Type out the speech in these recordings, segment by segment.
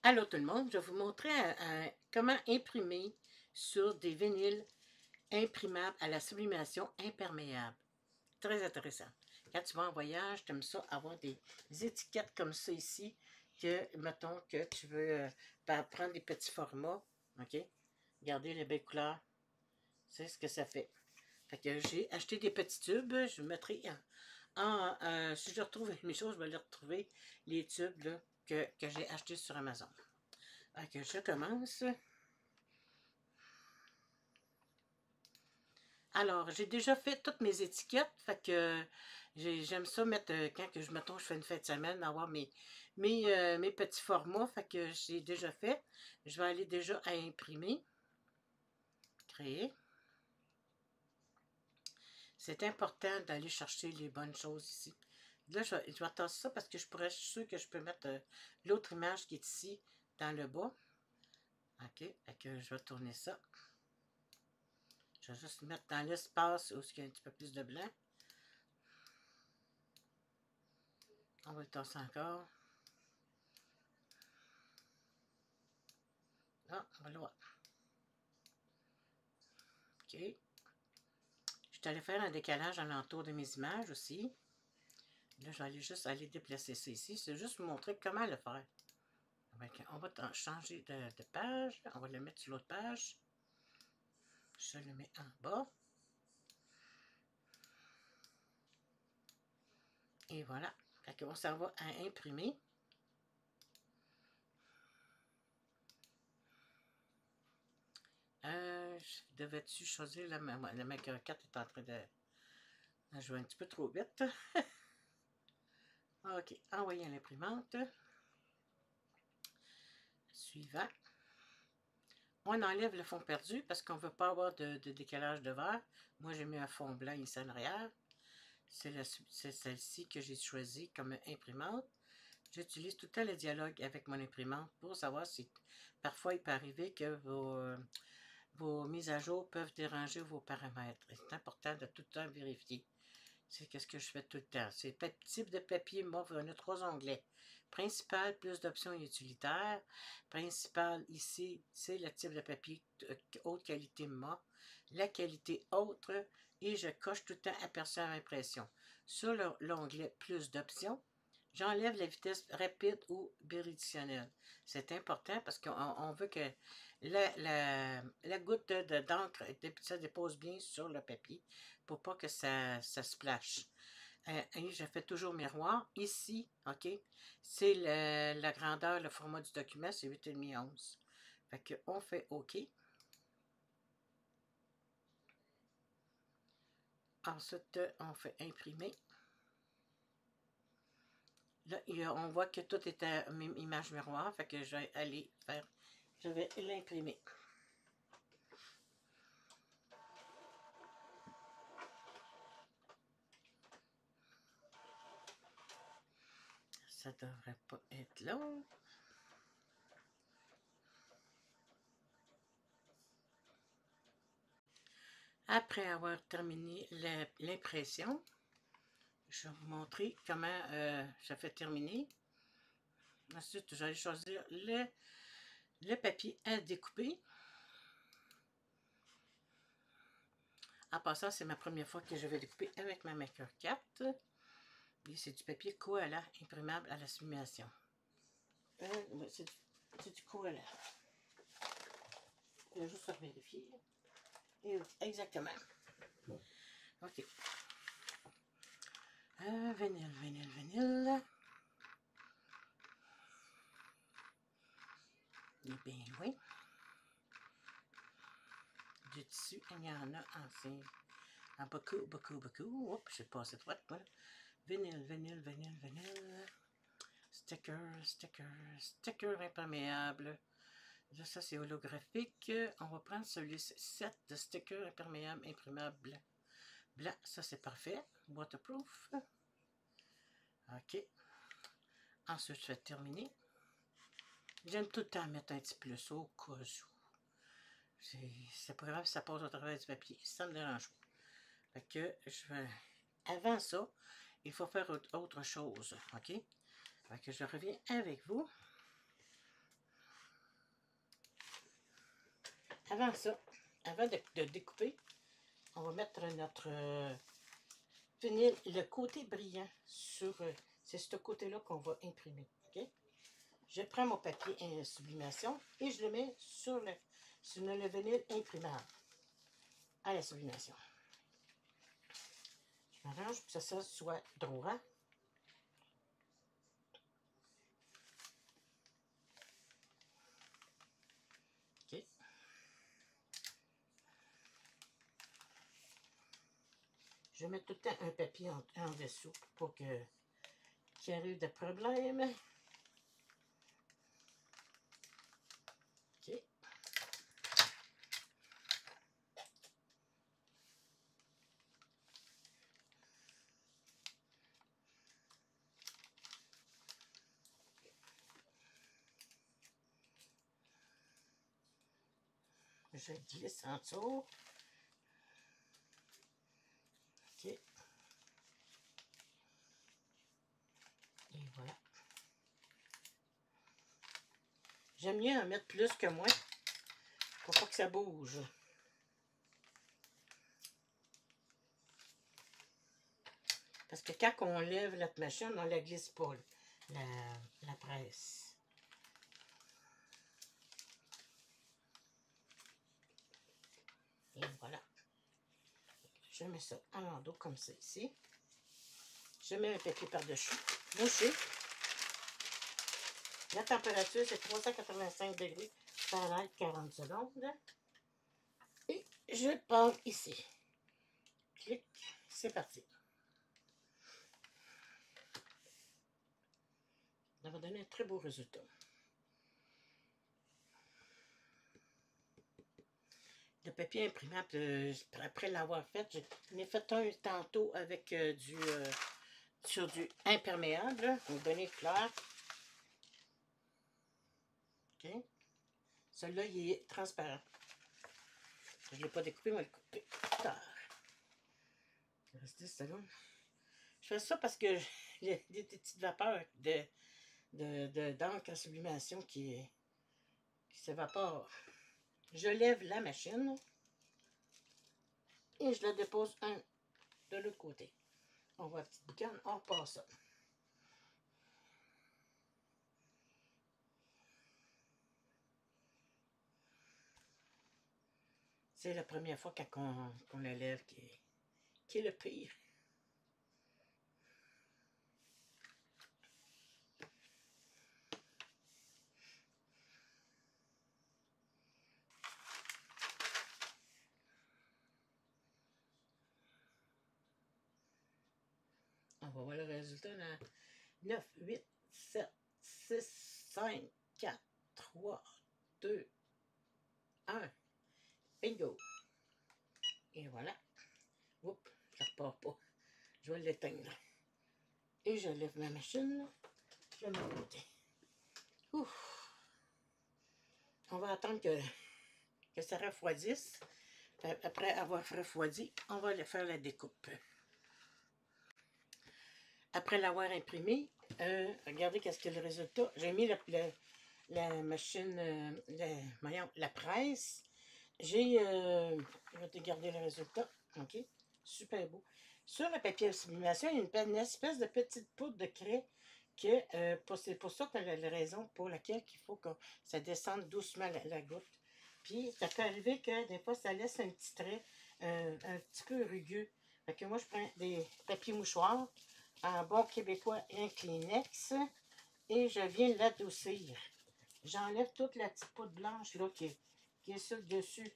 Allô tout le monde, je vais vous montrer comment imprimer sur des vinyles imprimables à la sublimation imperméable. Très intéressant. Quand tu vas en voyage, tu aimes ça avoir des étiquettes comme ça ici, que, mettons que tu veux prendre des petits formats, ok? Regardez les belles couleurs, c'est ce que ça fait. Fait que j'ai acheté des petits tubes, je mettrai si je retrouve mes choses, je vais les retrouver, les tubes là, que j'ai achetés sur Amazon. Ok, je commence. Alors, j'ai déjà fait toutes mes étiquettes, fait que j'aime ça mettre, quand que mettons, je fais une fin de semaine, avoir mes petits formats, fait que j'ai déjà fait. Je vais aller déjà à imprimer, créer. C'est important d'aller chercher les bonnes choses ici. Là, je vais attendre ça parce que je suis sûr que je peux mettre l'autre image qui est ici dans le bas. OK, fait que je vais tourner ça. Je vais juste mettre dans l'espace où il y a un petit peu plus de blanc. On va le tasser encore. Ah, voilà. OK. Je suis allée faire un décalage alentour de mes images aussi. Là, je vais juste aller déplacer ça ici. C'est juste vous montrer comment le faire. On va changer de page. On va le mettre sur l'autre page. Je le mets en bas. Et voilà. Fait qu'on s'en va à imprimer. Devais-tu choisir la Maker 4 est en train de jouer un petit peu trop vite. OK, envoyer à l'imprimante. Suivant. On enlève le fond perdu parce qu'on ne veut pas avoir de décalage de verre. Moi, j'ai mis un fond blanc ici en arrière. C'est celle-ci que j'ai choisie comme imprimante. J'utilise tout le temps le dialogue avec mon imprimante pour savoir si parfois il peut arriver que vos mises à jour peuvent déranger vos paramètres. C'est important de tout le temps vérifier. C'est ce que je fais tout le temps. C'est type de papier mauve. On a 3 onglets. Principal, plus d'options et utilitaires. Principal, ici, c'est le type de papier haute qualité mauve. La qualité autre. Et je coche tout le temps aperçu à impression. Sur l'onglet plus d'options, j'enlève la vitesse rapide ou biriditionnelle. C'est important parce qu'on veut que la goutte d'encre se dépose bien sur le papier pour pas que ça splash. Et je fais toujours miroir. Ici, OK, c'est la grandeur, le format du document, c'est 8,5 11. Fait qu'on fait OK. Ensuite, on fait imprimer. Là, on voit que tout est à image miroir. Fait que je vais aller faire, je vais l'imprimer. Ça devrait pas être long. Après avoir terminé l'impression, je vais vous montrer comment je fais terminer. Ensuite, j'allais choisir le papier à découper. En passant, c'est ma première fois que je vais découper avec ma Maker 4. Et c'est du papier koala imprimable à la sublimation. C'est du koala. Je vais juste vérifier. Et, exactement. OK. Vanille, vanille, vanille. Eh bien, oui. Du tissu, il y en a en beaucoup, beaucoup, beaucoup. Oups, j'ai passé droite, voilà. Vanille, vanille, vanille, vanille. Sticker, sticker, sticker imperméable. Là, ça, c'est holographique. On va prendre celui-ci, 7 de stickers imperméables imprimables blanc. Blanc, ça, c'est parfait. Waterproof. OK. Ensuite, je vais terminer. J'aime tout le temps mettre un petit plus au cas où. C'est pas grave si ça passe au travers du papier. Ça me dérange pas. Fait que je vais... Avant ça, il faut faire autre chose. OK? Fait que je reviens avec vous. avant ça, avant de découper, on va mettre notre vinyle, le côté brillant sur... c'est ce côté-là qu'on va imprimer. OK? Je prends mon papier sublimation et je le mets sur le vinyle imprimable à la sublimation. Je m'arrange pour que ça soit droit. OK. Je mets tout le temps un papier en dessous pour qu'il arrive de problème. OK. Je glisse en dessous. OK. Et voilà. J'aime mieux en mettre plus que moins pour pas que ça bouge. Parce que quand on lève notre machine, on ne la glisse pas, la presse. Et voilà. Je mets ça en l'endos comme ça ici. Je mets un papier par-dessus, bouché. La température, c'est 385 degrés Fahrenheit, 40 secondes. Et je pars ici. Clic, c'est parti. Ça va donner un très beau résultat. Le papier imprimable, après l'avoir fait, j'en ai fait un tantôt avec sur du imperméable, pour donner clair. OK. Celui-là, il est transparent. Je ne l'ai pas découpé, mais je vais le couper plus tard. Il reste 10 secondes. Je fais ça parce que j'ai des petites vapeurs d'encre en sublimation qui s'évaporent. Je lève la machine et je la dépose de l'autre côté. On voit la petite boucane, on repasse ça. C'est la première fois qu'on la lève qui est le pire. On va voir le résultat dans 9, 8, 7, 6, 5, 4, 3, 2, 1. Bingo! Et voilà. Oups, ça repart pas. Je vais l'éteindre. Et je lève ma machine. Je la mets de côté. Ouf. On va attendre que ça refroidisse. Après avoir refroidi, on va faire la découpe. Après l'avoir imprimé, regardez qu'est-ce que le résultat. J'ai mis la machine, la presse. Je vais te garder le résultat. OK? Super beau. Sur le papier de sublimation, il y a une espèce de petite poudre de craie c'est pour ça que la raison pour laquelle il faut que ça descende doucement la goutte. Puis, ça peut arriver que des fois, ça laisse un petit trait un petit peu rugueux. Fait que moi, je prends des papiers mouchoirs en bon québécois et un Kleenex et je viens l'adoucir. J'enlève toute la petite poudre blanche là, qui est sur le dessus.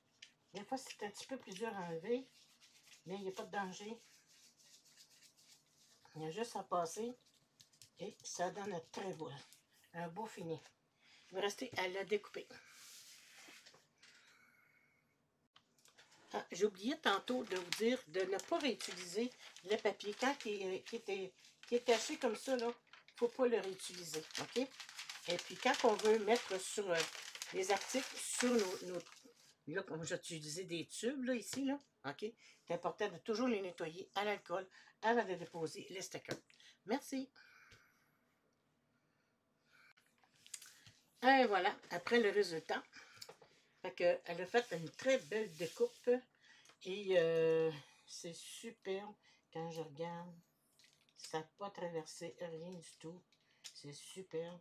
Des fois, c'est un petit peu plus dur à enlever, mais il n'y a pas de danger. Il y a juste à passer et ça donne un beau fini. Il va rester à la découper. Ah, j'ai oublié tantôt de vous dire de ne pas réutiliser le papier. Quand il est taché comme ça, il ne faut pas le réutiliser. OK? Et puis, quand on veut mettre sur les articles, sur là, comme j'ai utilisé des tubes, là, ici, là, OK? C'est important de toujours les nettoyer à l'alcool avant de déposer les stickers. Merci. Et voilà, après le résultat, Fait que, elle a fait une très belle découpe. Et c'est superbe. Quand je regarde, ça n'a pas traversé rien du tout. C'est superbe.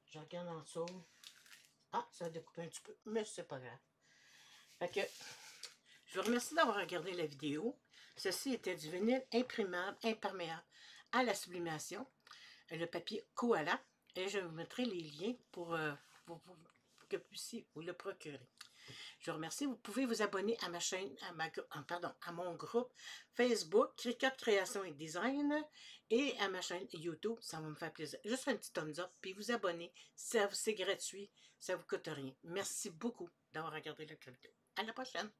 Je regarde en dessous. Ah, ça a découpé un petit peu, mais c'est pas grave. Fait que, je vous remercie d'avoir regardé la vidéo. Ceci était du vinyle imprimable, imperméable à la sublimation. Le papier Koala. Et je vous mettrai les liens pour que vous puissiez vous le procurer. Je vous remercie. Vous pouvez vous abonner à ma chaîne, à mon groupe Facebook, Cricut Création et Design, et à ma chaîne YouTube. Ça va me faire plaisir. Juste un petit thumbs up, puis vous abonner. C'est gratuit, ça ne vous coûte rien. Merci beaucoup d'avoir regardé la vidéo. À la prochaine!